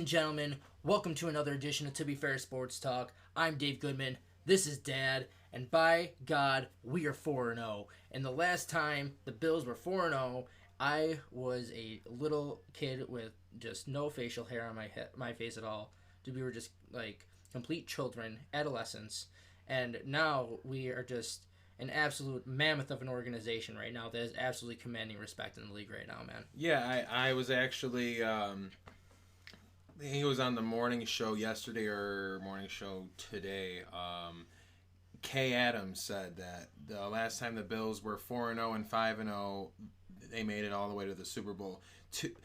and gentlemen, welcome to another edition of To Be Fair Sports Talk. I'm Dave Goodman. This is Dad, and by God, we are 4-0. And the last time the Bills were 4-0, I was a little kid with just no facial hair on my face at all. We were just like complete children, adolescents, and now we are just an absolute mammoth of an organization right now that is absolutely commanding respect in the league right now, man. Yeah, I was actually, he was on the morning show yesterday or morning show today. Kay Adams said that the last time the Bills were 4-0 and 5-0, they made it all the way to the Super Bowl. It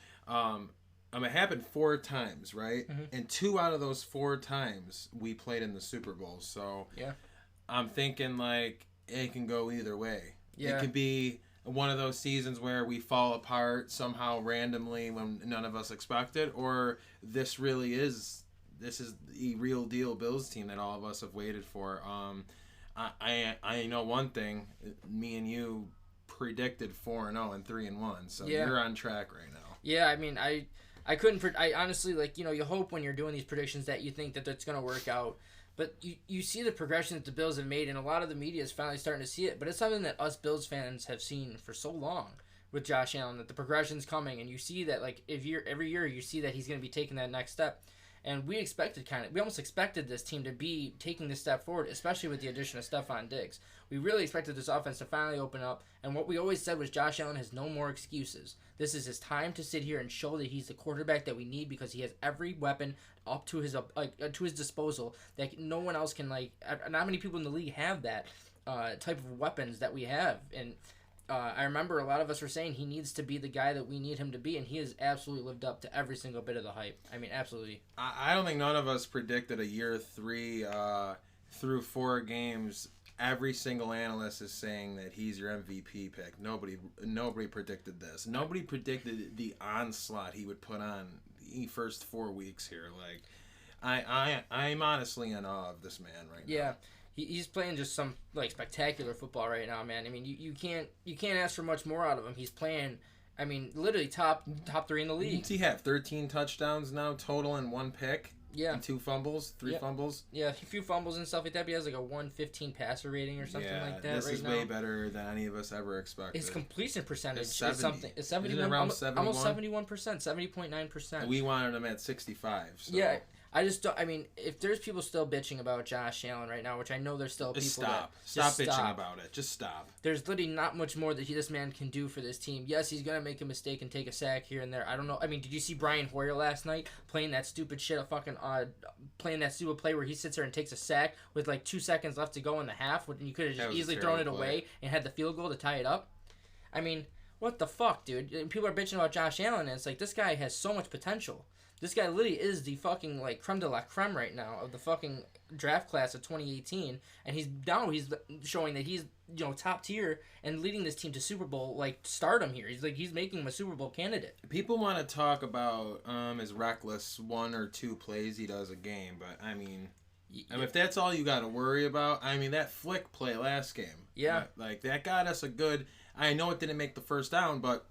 happened 4 times, right? Mm-hmm. And 2 out of those 4 times we played in the Super Bowl. So yeah, I'm thinking like it can go either way. Yeah. It could be one of those seasons where we fall apart somehow randomly when none of us expected, or this is the real deal Bills team that all of us have waited for. I know one thing, me and you predicted 4-0 and 3-1, so you're on track right now. Yeah, I mean, I couldn't. I honestly, you hope when you're doing these predictions that you think that that's going to work out. But you see the progression that the Bills have made, and a lot of the media is finally starting to see it. But it's something that us Bills fans have seen for so long with Josh Allen, that the progression's coming, and you see that every year you see that he's going to be taking that next step. And we almost expected this team to be taking this step forward, especially with the addition of Stephon Diggs. We really expected this offense to finally open up, and what we always said was Josh Allen has no more excuses. This is his time to sit here and show that he's the quarterback that we need, because he has every weapon up to his disposal that no one else can. Not many people in the league have that type of weapons that we have, and I remember a lot of us were saying he needs to be the guy that we need him to be, and he has absolutely lived up to every single bit of the hype. I mean, absolutely. I don't think none of us predicted a year 3 through 4 games. Every single analyst is saying that he's your MVP pick. Nobody predicted this. Nobody predicted the onslaught he would put on the first 4 weeks here. I'm honestly in awe of this man right now. Yeah. He's playing just some spectacular football right now, man. I mean, you can't ask for much more out of him. He's playing, I mean, literally top 3 in the league. What's he have? 13 touchdowns now total and 1 pick. Yeah. And 2 fumbles, 3 fumbles. Yeah, a few fumbles and stuff like that. But he has a 115 passer rating or something like that. This right is now. way better than any of us ever expected. His completion percentage is 70. It's 71, almost 71%, 70.9%. We wanted him at 65. So. Yeah. I just don't. I mean, if there's people still bitching about Josh Allen right now, which I know there's still people stop bitching about it. Just stop. There's literally not much more that this man can do for this team. Yes, he's gonna make a mistake and take a sack here and there. I don't know. I mean, did you see Brian Hoyer last night playing that stupid shit? Playing that stupid play where he sits there and takes a sack with 2 seconds left to go in the half, when you could have just easily thrown it away and had the field goal to tie it up. I mean, what the fuck, dude? And people are bitching about Josh Allen, and it's like, this guy has so much potential. This guy literally is the fucking creme de la creme right now of the fucking draft class of 2018, and he's showing that he's top tier and leading this team to Super Bowl stardom here. He's making him a Super Bowl candidate. People want to talk about his reckless 1 or 2 plays he does a game, but I mean, if that's all you got to worry about, I mean, that flick play last game, that got us a good. I know it didn't make the first down, but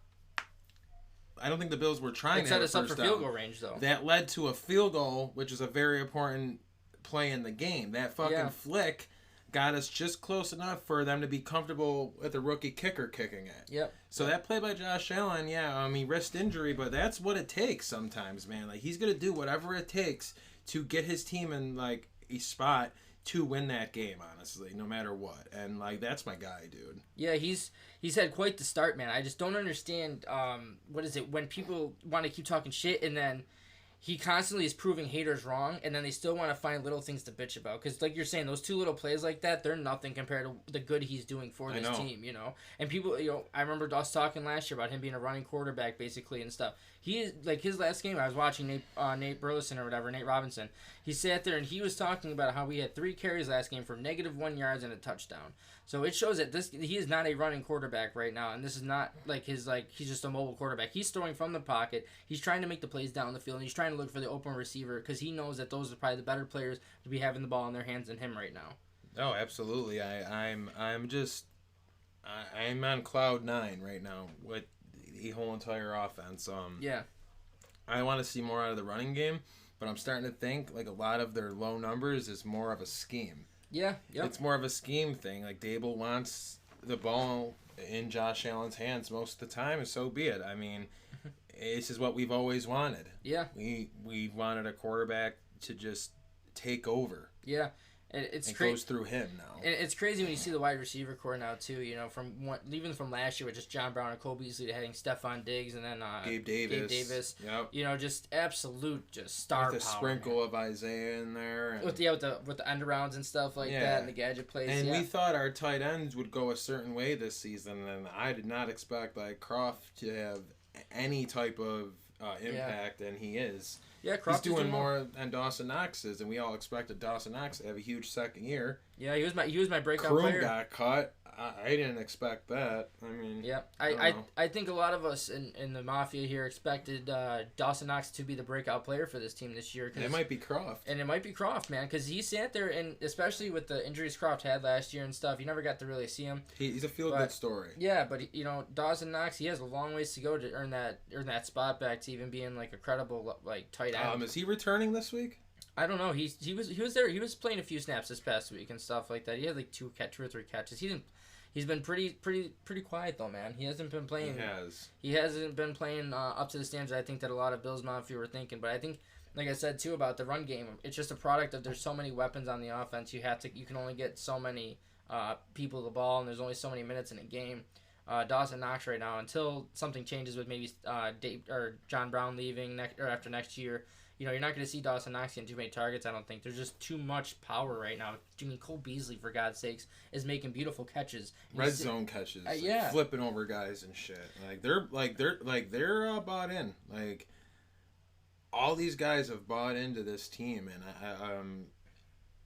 I don't think the Bills were trying to set us up for field goal range, though. That led to a field goal, which is a very important play in the game. That fucking flick got us just close enough for them to be comfortable with the rookie kicker kicking it. Yep. So that play by Josh Allen, wrist injury, but that's what it takes sometimes, man. He's going to do whatever it takes to get his team in, a spot to win that game, honestly, no matter what. And, that's my guy, dude. Yeah, he's had quite the start, man. I just don't understand, when people want to keep talking shit and then he constantly is proving haters wrong, and then they still want to find little things to bitch about. Because, you're saying, those 2 little plays like that, they're nothing compared to the good he's doing for this team, And people, I remember us talking last year about him being a running quarterback, basically, and stuff. He is, his last game, I was watching Nate Burleson or whatever, Nate Robinson. He sat there and he was talking about how he had 3 carries last game for -1 yards and a touchdown. So it shows that he is not a running quarterback right now, and this is not he's just a mobile quarterback. He's throwing from the pocket. He's trying to make the plays down the field, and he's trying to look for the open receiver because he knows that those are probably the better players to be having the ball in their hands than him right now. Oh, absolutely. I'm on cloud 9 right now with the whole entire offense. Yeah. I want to see more out of the running game, but I'm starting to think like a lot of their low numbers is more of a scheme. Yeah, yep. It's more of a scheme thing. Like Dable wants the ball in Josh Allen's hands most of the time, and so be it. I mean, this is what we've always wanted. Yeah. We wanted a quarterback to just take over. Yeah. And it goes through him now. And it's crazy when you see the wide receiver core now too. You know, even from last year with just John Brown and Cole Beasley having Stephon Diggs and then Gabe Davis. Yep. You know, just absolute star with power. A sprinkle of Isaiah in there. And... with the end arounds and stuff like that and the gadget plays. And we thought our tight ends would go a certain way this season, and I did not expect like Croft to have any type of impact, and he is. Yeah, Croft he's doing more than Dawson Knox is, and we all expected Dawson Knox to have a huge second year. Yeah, he was my breakout Kroom player. Got cut. I didn't expect that. I mean, yeah, I think a lot of us in the Mafia here expected Dawson Knox to be the breakout player for this team this year. It might be Croft. And it might be Croft, man, because he sat there, and especially with the injuries Croft had last year and stuff, you never got to really see him. He's a feel-good story. Yeah, but, you know, Dawson Knox, he has a long ways to go to earn that spot back to even being, like, a credible, like, tight end. Is he returning this week? I don't know. He was there. He was playing a few snaps this past week and stuff like that. He had, like, two or three catches. He's been pretty quiet though, man. He hasn't been playing. He hasn't been playing up to the standards I think that a lot of Bills Mafia were thinking. But I think, like I said too about the run game, it's just a product of there's so many weapons on the offense. You can only get so many people the ball, and there's only so many minutes in a game. Dawson Knox right now, until something changes with maybe Dave or John Brown leaving after next year. You know, you're not going to see Dawson Knox getting too many targets, I don't think. There's just too much power right now. I mean, Cole Beasley, for God's sakes, is making beautiful catches. Red zone catches. Yeah. Flipping over guys and shit. They're bought in. Like, all these guys have bought into this team, and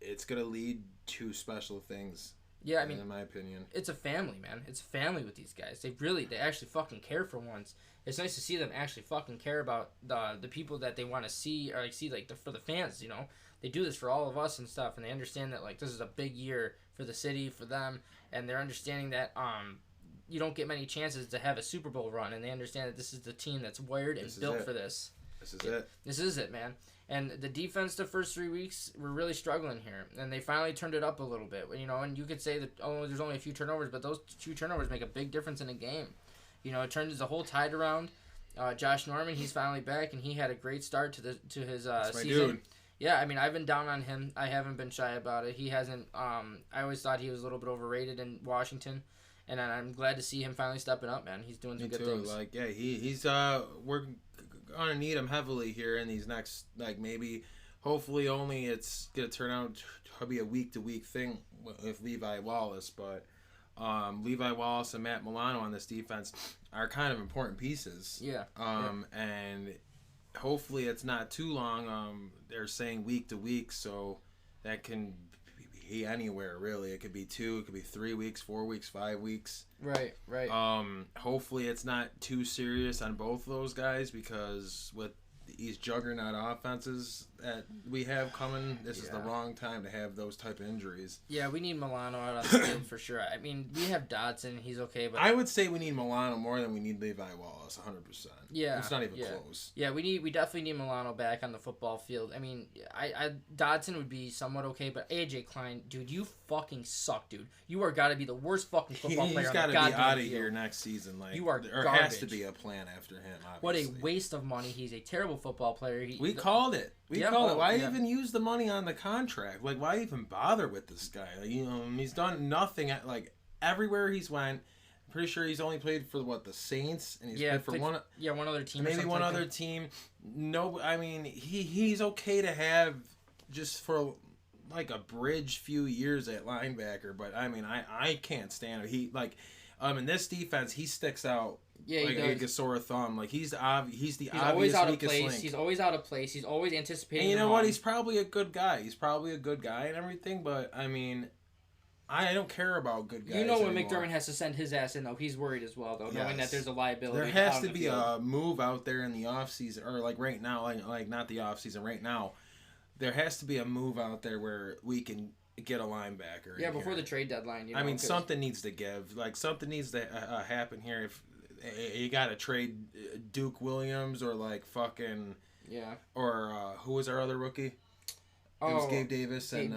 it's going to lead to special things. Yeah, I mean, in my opinion, it's a family, man. It's a family with these guys. They actually fucking care for once. It's nice to see them actually fucking care about the people that they want to see, or for the fans. You know, they do this for all of us and stuff, and they understand that like this is a big year for the city, for them, and they're understanding that you don't get many chances to have a Super Bowl run, and they understand that this is the team that's wired and built for this. This is it. This is it, man. And the defense the first 3 weeks were really struggling here, and they finally turned it up a little bit. You know, and you could say that there's only a few turnovers, but those few turnovers make a big difference in a game. You know, it turns the whole tide around. Josh Norman, he's finally back, and he had a great start to his That's my season. Dude. Yeah, I mean, I've been down on him. I haven't been shy about it. He hasn't. I always thought he was a little bit overrated in Washington, and I'm glad to see him finally stepping up, man. He's doing some good things. Like, yeah, he's we're gonna need him heavily here in these next, like, maybe, hopefully, only it's gonna turn out to be a week-to-week thing with Levi Wallace, but Levi Wallace and Matt Milano on this defense are kind of important pieces. Yeah. And hopefully it's not too long. They're saying week to week, so that can be anywhere really. It could be 2, it could be 3 weeks, 4 weeks, 5 weeks. Right. Hopefully it's not too serious on both of those guys, because with these juggernaut offenses that we have coming, this is the wrong time to have those type of injuries. Yeah, we need Milano out on the field for sure. I mean, we have Dotson, he's okay, but I would say we need Milano more than we need Levi Wallace, 100%. Yeah, it's not even close. Yeah, we definitely need Milano back on the football field. I mean, I Dotson would be somewhat okay, but AJ Klein, dude, you fucking suck, dude. You are got to be the worst fucking football player. He's got to be out of here next season. Like, you are there garbage. Has to be a plan after him. Obviously. What a waste of money. He's a terrible football player. We called it. We called it. Why even use the money on the contract? Like, why even bother with this guy? Like, you know, he's done nothing at, like, everywhere he's went. I'm pretty sure he's only played for the Saints, and he's played for one other team, maybe one other team. No, I mean he's okay to have just for like a bridge few years at linebacker, but I mean I can't stand it. He like in this defense he sticks out. Yeah, like a sore thumb. Like he's the obvious always out of weakest place. link. He's always out of place. He's always anticipating. And you know what? He's probably a good guy. And everything. But I mean, I don't care about good guys. You know when anymore. McDermott has to send his ass in though, he's worried as well though, knowing that there's a liability. There has to be a move out there in the offseason, or like right now, like not the offseason, right now. There has to be a move out there where we can get a linebacker. Yeah, before the trade deadline. You know, I mean, something needs to give. Like something needs to happen here. you got to trade Duke Williams or like fucking or who was our other rookie? It was Gabe Davis and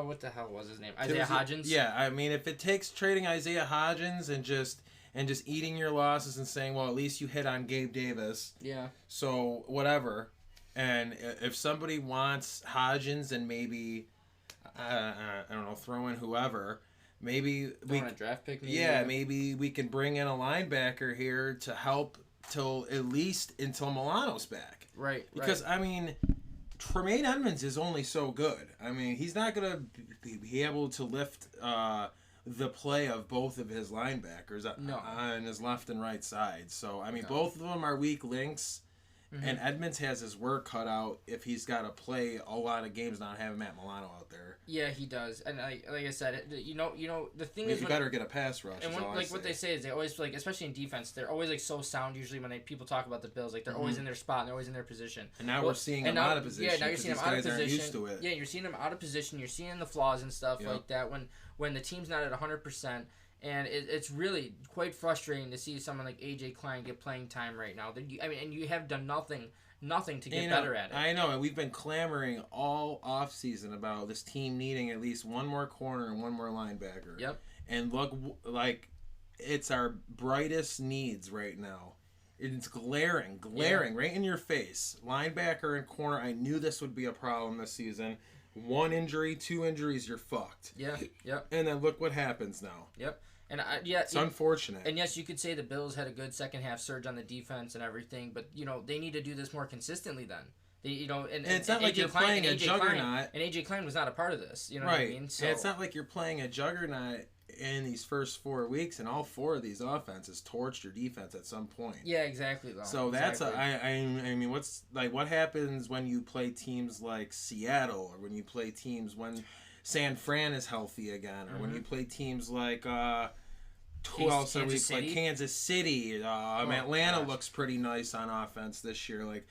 what the hell was his name? Isaiah Hodgins. Yeah, I mean, if it takes trading Isaiah Hodgins and just eating your losses and saying, well, at least you hit on Gabe Davis. Yeah. So whatever, and if somebody wants Hodgins and maybe I don't know, throw in whoever. Maybe we a draft pick. Maybe we can bring in a linebacker here to help till at least until Milano's back. Right. Because I mean, Tremaine Edmonds is only so good. I mean, he's not gonna be able to lift the play of both of his linebackers on his left and right side. So I mean, both of them are weak links. Mm-hmm. And Edmonds has his work cut out if he's got to play a lot of games not having Matt Milano out there. Yeah, he does. And like I said, you know, the thing is, you better get a pass rush. And what they say is they always like, especially in defense, they're always like so sound. Usually when people talk about the Bills, like they're always in their spot and they're always in their position. And now we're seeing them out of position. Yeah, now you're seeing them out of position. Used to it. Yeah, you're seeing them out of position. You're seeing the flaws and stuff like that when the team's not at 100%. And it's really quite frustrating to see someone like AJ Klein get playing time right now. I mean, and you have done nothing to get better at it. I know, and we've been clamoring all offseason about this team needing at least one more corner and one more linebacker. Yep. And look, like, it's our brightest needs right now. It's glaring right in your face. Linebacker and corner, I knew this would be a problem this season. 1 injury, 2 injuries, you're fucked. Yeah, yep. And then look what happens now. Yep. And it's unfortunate. And yes, you could say the Bills had a good second half surge on the defense and everything, but they need to do this more consistently then. And it's not like you're playing a juggernaut. And AJ Klein was not a part of this. You know right. what I mean? So, and it's not like you're playing a juggernaut in these first 4 weeks, and all 4 of these offenses torched your defense at some point. Yeah, exactly. Though. So that's I mean, what happens when you play teams like Seattle, or when you play teams when San Fran is healthy again, or when you play teams like who else are we play? Kansas City. Atlanta looks pretty nice on offense this year. Like,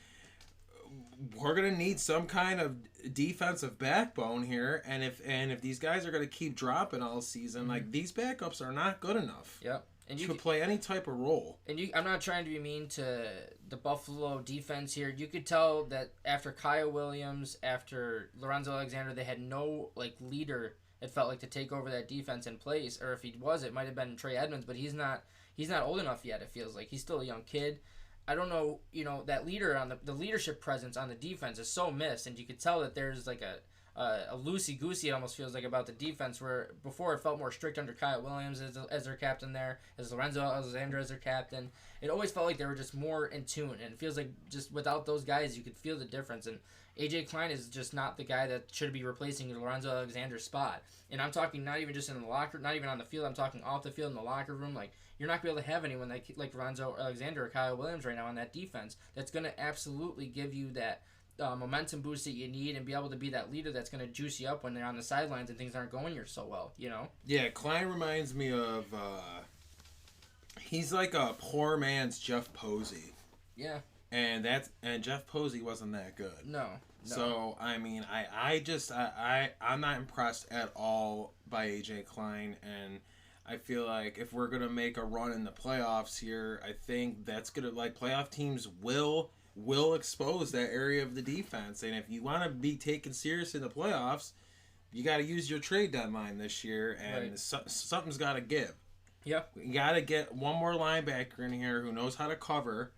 we're gonna need some kind of defensive backbone here, and if these guys are gonna keep dropping all season, like, these backups are not good enough. Yep. And to play any type of role. And I'm not trying to be mean to the Buffalo defense here. You could tell that after Kyle Williams, after Lorenzo Alexander, they had no leader. It felt like to take over that defense in place, or if he was, it might have been Trey Edmonds, but he's not old enough yet. It feels like he's still a young kid. I don't know, that leader on the leadership presence on the defense is so missed, and you could tell that there's like a loosey-goosey, it almost feels like, about the defense, where before it felt more strict under Kyle Williams as their captain there, as Lorenzo Alexander as their captain. It always felt like they were just more in tune, and it feels like just without those guys, you could feel the difference. And AJ Klein is just not the guy that should be replacing Lorenzo Alexander's spot. And I'm talking not even just in the locker, not even on the field. I'm talking off the field in the locker room. Like, you're not going to be able to have anyone like Lorenzo Alexander or Kyle Williams right now on that defense that's going to absolutely give you that momentum boost that you need and be able to be that leader that's going to juice you up when they're on the sidelines and things aren't going so well, Yeah, Klein reminds me of, he's like a poor man's Jeff Posey. Yeah. And Jeff Posey wasn't that good. No. So, I mean, I'm not impressed at all by AJ Klein, and I feel like if we're going to make a run in the playoffs here, I think that's going to, playoff teams will expose that area of the defense. And if you want to be taken serious in the playoffs, you got to use your trade deadline this year, and something's got to give. Yep. You got to get one more linebacker in here who knows how to cover,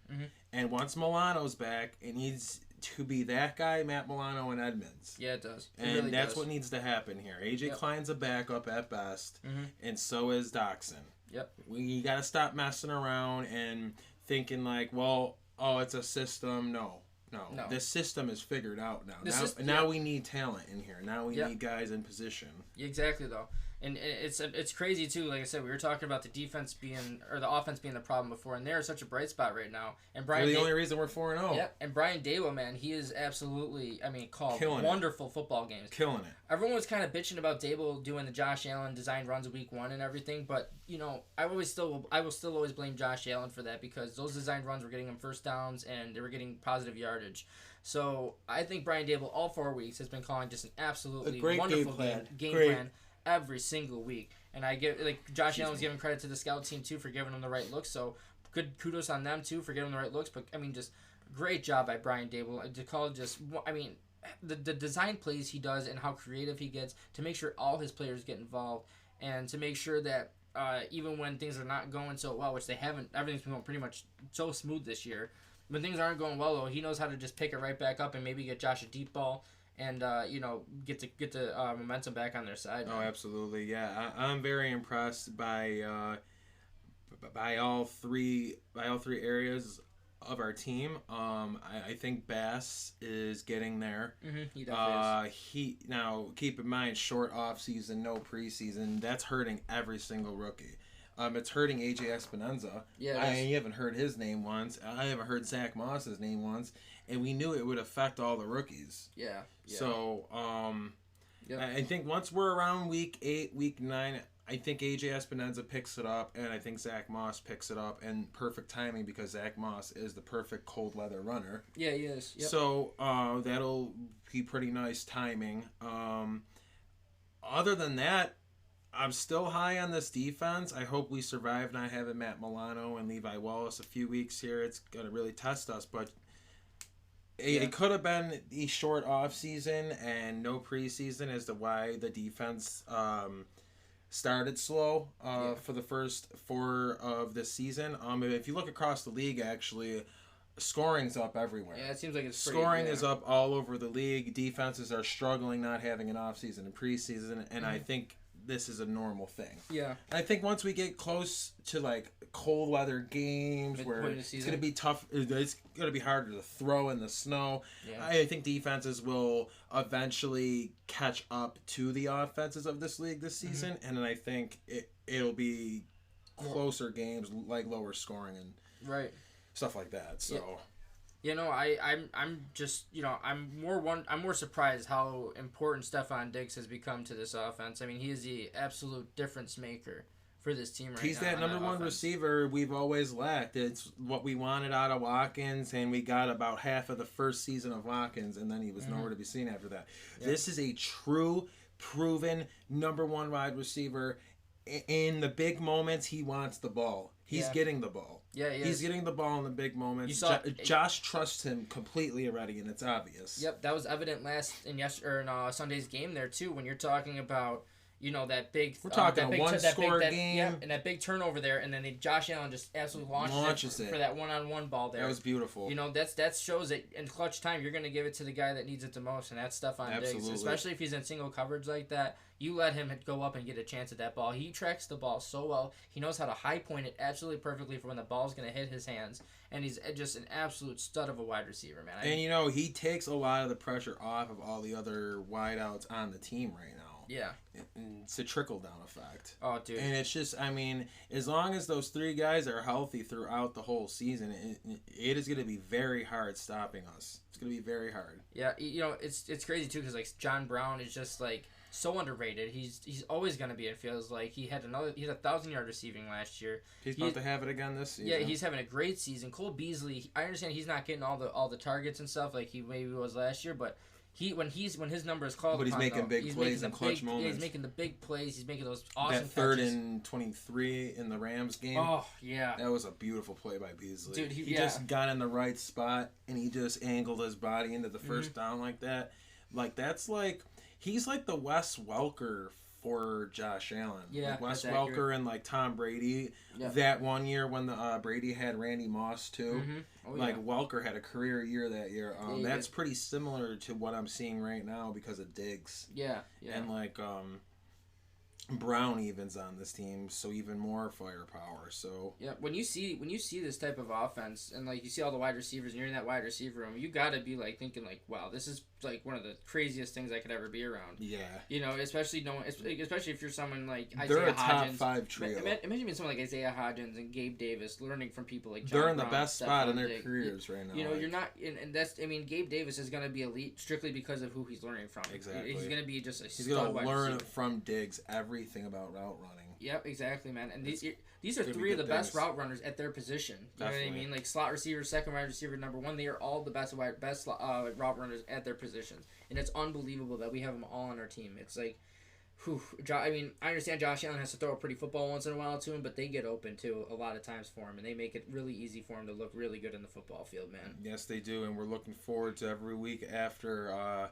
and once Milano's back, it needs to be that guy, Matt Milano, and Edmonds. Yeah, it does. And really that's what needs to happen here. AJ Klein's a backup at best, and so is Doxson. Yep. You got to stop messing around and thinking it's a system. No. This system is figured out now. Now we need talent in here. Now we need guys in position. Exactly, though. And it's crazy, too. Like I said, we were talking about the offense being the problem before, and they're such a bright spot right now. And Brian, the only reason we're 4-0. Yeah, and Brian Dable, man, he is absolutely, called Killing wonderful football games. Killing it. Everyone was kind of bitching about Dable doing the Josh Allen designed runs week 1 and everything, but, I will still always blame Josh Allen for that, because those designed runs were getting him first downs, and they were getting positive yardage. So I think Brian Dable, all 4 weeks, has been calling just an absolutely wonderful game plan every single week. And I give Josh Allen's giving credit to the scout team too for giving him the right look. So good kudos on them too for getting the right looks. But I mean, just great job by Brian Dable to call just. I mean, the design plays he does and how creative he gets to make sure all his players get involved and to make sure that even when things are not going so well, which they haven't, everything's been going pretty much so smooth this year. When things aren't going well, though, he knows how to just pick it right back up and maybe get Josh a deep ball and get the momentum back on their side. Oh, absolutely, yeah. I'm very impressed by all three areas of our team. I think Bass is getting there. Mm-hmm, he definitely is. He now keep in mind short off season, no preseason. That's hurting every single rookie. It's hurting AJ Espinoza. Yeah, you haven't heard his name once. I haven't heard Zach Moss's name once, and we knew it would affect all the rookies. Yeah. So, I think once we're around week 8, week 9, I think AJ Espinoza picks it up, and I think Zach Moss picks it up, and perfect timing because Zach Moss is the perfect cold weather runner. Yeah, he is. Yep. So that'll be pretty nice timing. Other than that, I'm still high on this defense. I hope we survive not having Matt Milano and Levi Wallace a few weeks here. It's going to really test us, but it could have been the short off season and no preseason as to why the defense started slow for the first 4 of this season. If you look across the league, actually, scoring's up everywhere. Yeah, it seems like it's scoring is up all over the league. Defenses are struggling not having an off season and preseason, and I think this is a normal thing. Yeah. I think once we get close to like cold weather games where it's going to be tough, it's going to be harder to throw in the snow. Yeah. I think defenses will eventually catch up to the offenses of this league this season, and then I think it'll be closer games, like lower scoring and stuff like that. So. Yeah. I'm just I'm more surprised how important Stephon Diggs has become to this offense. I mean, he is the absolute difference maker for this team right now. He's that number one receiver we've always lacked. It's what we wanted out of Watkins, and we got about half of the first season of Watkins, and then he was nowhere to be seen after that. Yep. This is a true, proven number one wide receiver. In the big moments, he wants the ball. He's getting the ball. Yeah, he's getting the ball in the big moments. Josh trusts him completely already, and it's obvious. Yep, that was evident in Sunday's game there too. When you're talking about that big, we're talking a one-score game, yeah, and that big turnover there, and then Josh Allen just absolutely launches it for that one-on-one ball there. That was beautiful. That shows that in clutch time you're going to give it to the guy that needs it the most, and that's Stephon Diggs. Especially if he's in single coverage like that, you let him go up and get a chance at that ball. He tracks the ball so well. He knows how to high point it absolutely perfectly for when the ball's going to hit his hands, and he's just an absolute stud of a wide receiver, man. And he takes a lot of the pressure off of all the other wideouts on the team right now. Yeah. It's a trickle-down effect. Oh, dude. And it's just, as long as those 3 guys are healthy throughout the whole season, it is going to be very hard stopping us. It's going to be very hard. Yeah, it's crazy, too, because, John Brown is just, so underrated. He's always going to be, it feels like. He had 1,000-yard receiving last year. He's about to have it again this season. Yeah, he's having a great season. Cole Beasley, I understand he's not getting all the targets and stuff like he maybe was last year, but when his number is called, but he's making big plays in clutch moments. Yeah, he's making the big plays. He's making those awesome that third and 23 in the Rams game. Oh yeah, that was a beautiful play by Beasley. Dude, he just got in the right spot and he just angled his body into the first down like that. He's like the Wes Welker for Josh Allen. Yeah, Wes Welker and Tom Brady. Yeah. That one year when Brady had Randy Moss too. Mm-hmm. Oh, Welker had a career year that year. That's pretty similar to what I'm seeing right now because of Diggs. Yeah. And Brown even's on this team, so even more firepower. So yeah, when you see this type of offense and you see all the wide receivers and you're in that wide receiver room, you gotta be thinking wow, this is one of the craziest things I could ever be around. Yeah. Especially if you're someone like they're Isaiah Hodgins. Top 5 trio. Imagine being someone like Isaiah Hodgins and Gabe Davis learning from people like John They're in Brown, the best Stephon spot in their Diggs. careers right now. You're not, and that's Gabe Davis is gonna be elite strictly because of who he's learning from. Exactly. He's gonna be just a he's gonna learn receiver. From Diggs everything about route running. Yep, exactly, man. And these are 3 of the best route runners at their position. You know what I mean? Slot receiver, second wide receiver, number 1. They are all the best route runners at their positions, and it's unbelievable that we have them all on our team. It's I mean, I understand Josh Allen has to throw a pretty football once in a while to him, but they get open too a lot of times for him, and they make it really easy for him to look really good in the football field, man. Yes, they do, and we're looking forward to every week after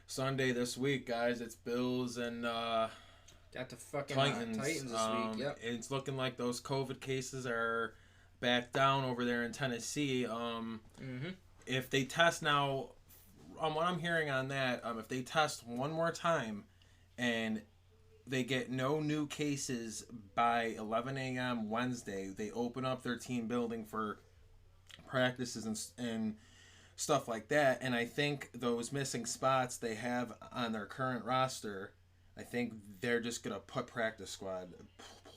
Sunday this week, guys. It's Bills and Got the fucking Titans this week. Yep. It's looking like those COVID cases are back down over there in Tennessee. If they test now, what I'm hearing on that, if they test one more time and they get no new cases by 11 a.m. Wednesday, they open up their team building for practices and stuff like that. And I think those missing spots they have on their current roster, I think they're just going to put practice squad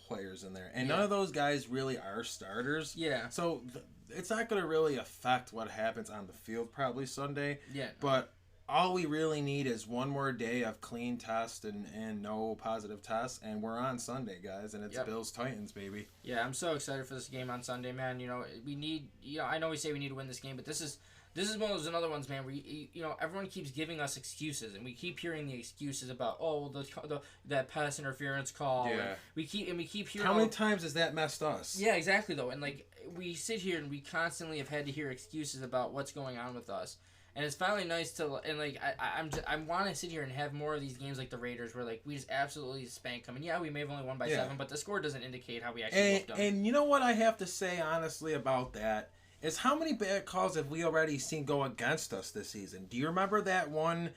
players in there. And none of those guys really are starters. Yeah. So it's not going to really affect what happens on the field probably Sunday. Yeah. But all we really need is one more day of clean tests and no positive tests, and we're on Sunday, guys, and it's Bills-Titans, baby. Yeah, I'm so excited for this game on Sunday, man. You know, we need, I know we say we need to win this game, but this is one of those another ones, man, where, everyone keeps giving us excuses, and we keep hearing the excuses about, that pass interference call. Yeah. And we keep hearing. How many times has that messed us? Yeah, exactly, though. And, like, we sit here and we constantly have had to hear excuses about what's going on with us. And it's finally nice to, and like, I want to sit here and have more of these games like the Raiders where, like, we just absolutely spank them. And yeah, we may have only won by 7, but the score doesn't indicate how we actually whooped them. And you know what I have to say, honestly, about that is how many bad calls have we already seen go against us this season? Do you remember that one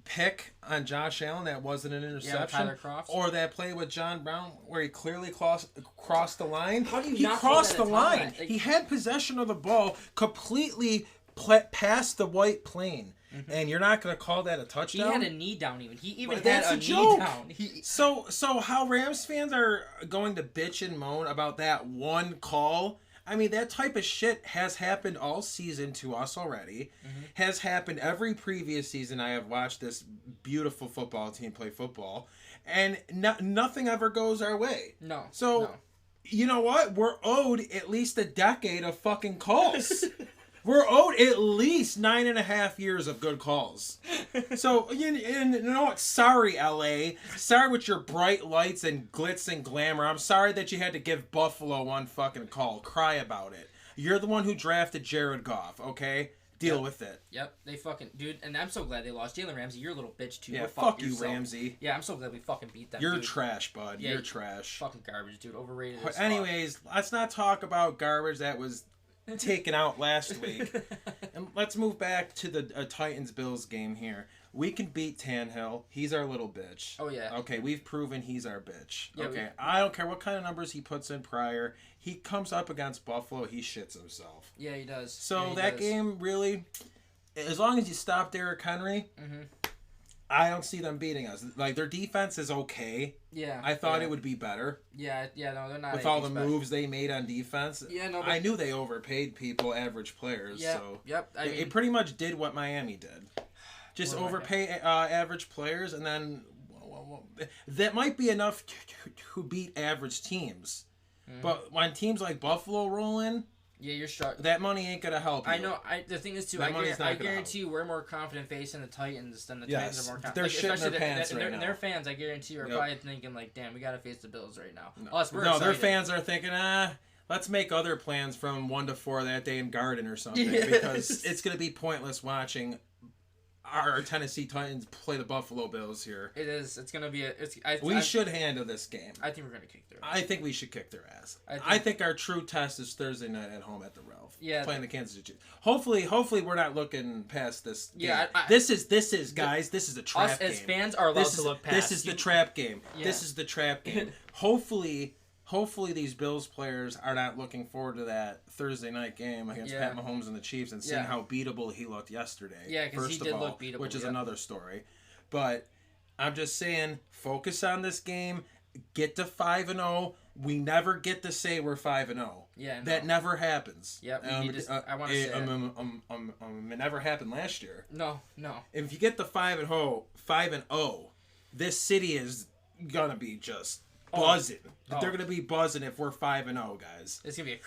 pick on Josh Allen that wasn't an interception? Tyler Kroft. Or that play with John Brown where he clearly crossed the line? How do you he not crossed call the that a line. tie? Like, he had possession of the ball completely past the white plane. Mm-hmm. And you're not going to call that a touchdown? He had a knee down even. He even had a joke. knee down. So how Rams fans are going to bitch and moan about that one call? I mean, that type of shit has happened all season to us already. Mm-hmm. Has happened every previous season I have watched this beautiful football team play football. And nothing ever goes our way. No. So, you know what? We're owed at least a decade of fucking calls. We're owed at least 9.5 years of good calls. So, you know what? Sorry, LA. Sorry with your bright lights and glitz and glamour. I'm sorry that you had to give Buffalo one fucking call. Cry about it. You're the one who drafted Jared Goff, okay? Deal with it. Yep, they fucking... Dude, and I'm so glad they lost. Jalen Ramsey, you're a little bitch, too. Yeah, fuck you, Ramsey. Yeah, I'm so glad we fucking beat them, You're trash, bud. Yeah, you're trash. Fucking garbage, dude. Overrated as Anyways, let's not talk about garbage that was taken out last week. And let's move back to the Titans-Bills game here. We can beat Tannehill. He's our little bitch. Oh, yeah. Okay, we've proven he's our bitch. Yeah, okay, I don't care what kind of numbers he puts in prior. He comes up against Buffalo, he shits himself. Yeah, he does. So game, really, as long as you stop Derrick Henry, I don't see them beating us. Like, their defense is okay. Yeah. I thought it would be better. Yeah, no, they're not. With all the moves they made on defense. Yeah, no. I knew they overpaid people, average players. Yeah, so yep. It pretty much did what Miami did. Just overpay average players, and then that might be enough to beat average teams. But when teams like Buffalo roll in, yeah, you're struck. That money ain't gonna help you. I know. The thing is too. I guarantee you, we're more confident facing the Titans than the Titans are more confident. They're shitting their pants right now. Their fans, I guarantee you, are probably thinking like, "Damn, we gotta face the Bills right now." No, their fans are thinking, let's make other plans from 1 to 4 that day in Garden or something because it's gonna be pointless watching our Tennessee Titans play the Buffalo Bills here. It is. It's gonna be we should handle this game. I think we're gonna kick their ass. I think we should kick their ass. I think our true test is Thursday night at home at the Ralph. Yeah. Playing the Kansas City Chiefs. Hopefully we're not looking past this game. Yeah. This is guys. This is a trap us game. As fans are allowed to look past. This is the trap game. Yeah. This is the trap game. Hopefully these Bills players are not looking forward to that Thursday night game against Pat Mahomes and the Chiefs and seeing how beatable he looked yesterday. Yeah, because he did look beatable. Which is another story. But I'm just saying, focus on this game. Get to 5-0. We never get to say we're 5-0. Yeah, that never happens. Yep. I want to say it never happened last year. No. If you get the 5-0, this city is gonna be just buzzing. They're gonna be buzzing if we're 5-0, guys. It's gonna be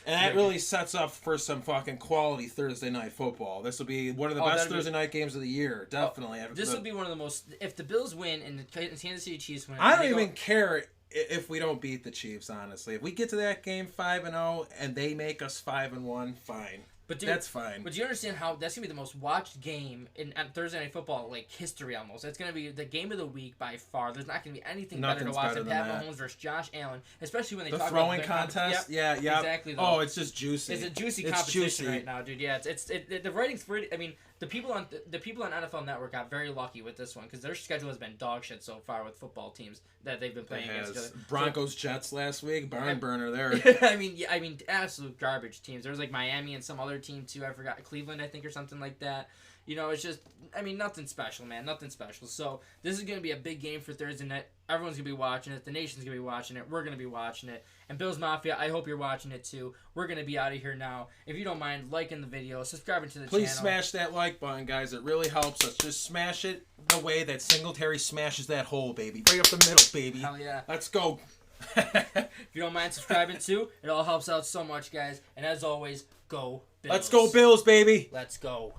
And that really sets up for some fucking quality Thursday night football. This will be one of the best Thursday night games of the year, definitely. This will be one of the most. If the Bills win and the Kansas City Chiefs win, I don't even care if we don't beat the Chiefs. Honestly, if we get to that game 5-0 and they make us 5-1, fine. But dude, that's fine. But do you understand how that's gonna be the most watched game in Thursday Night Football like history almost? It's gonna be the game of the week by far. There's not gonna be anything better to watch than Pat Mahomes versus Josh Allen, especially when they talk throwing about the contest. Yeah, exactly. Oh, it's just juicy. It's a juicy competition right now, dude. Yeah, the writing's pretty. I mean, the people on NFL Network got very lucky with this one because their schedule has been dog shit so far with football teams that they've been playing against each other. Broncos Jets last week, barn burner there. I mean, absolute garbage teams. There was like Miami and some other team too. I forgot, Cleveland, I think, or something like that. You know, it's just, I mean, nothing special, man. Nothing special. So this is going to be a big game for Thursday night. Everyone's going to be watching it. The nation's going to be watching it. We're going to be watching it. And Bills Mafia, I hope you're watching it too. We're going to be out of here now. If you don't mind liking the video, subscribing to the channel. Please smash that like button, guys. It really helps us. Just smash it the way that Singletary smashes that hole, baby. Right up the middle, baby. Hell yeah. Let's go. If you don't mind subscribing too, it all helps out so much, guys. And as always, go Bills. Let's go Bills, baby. Let's go.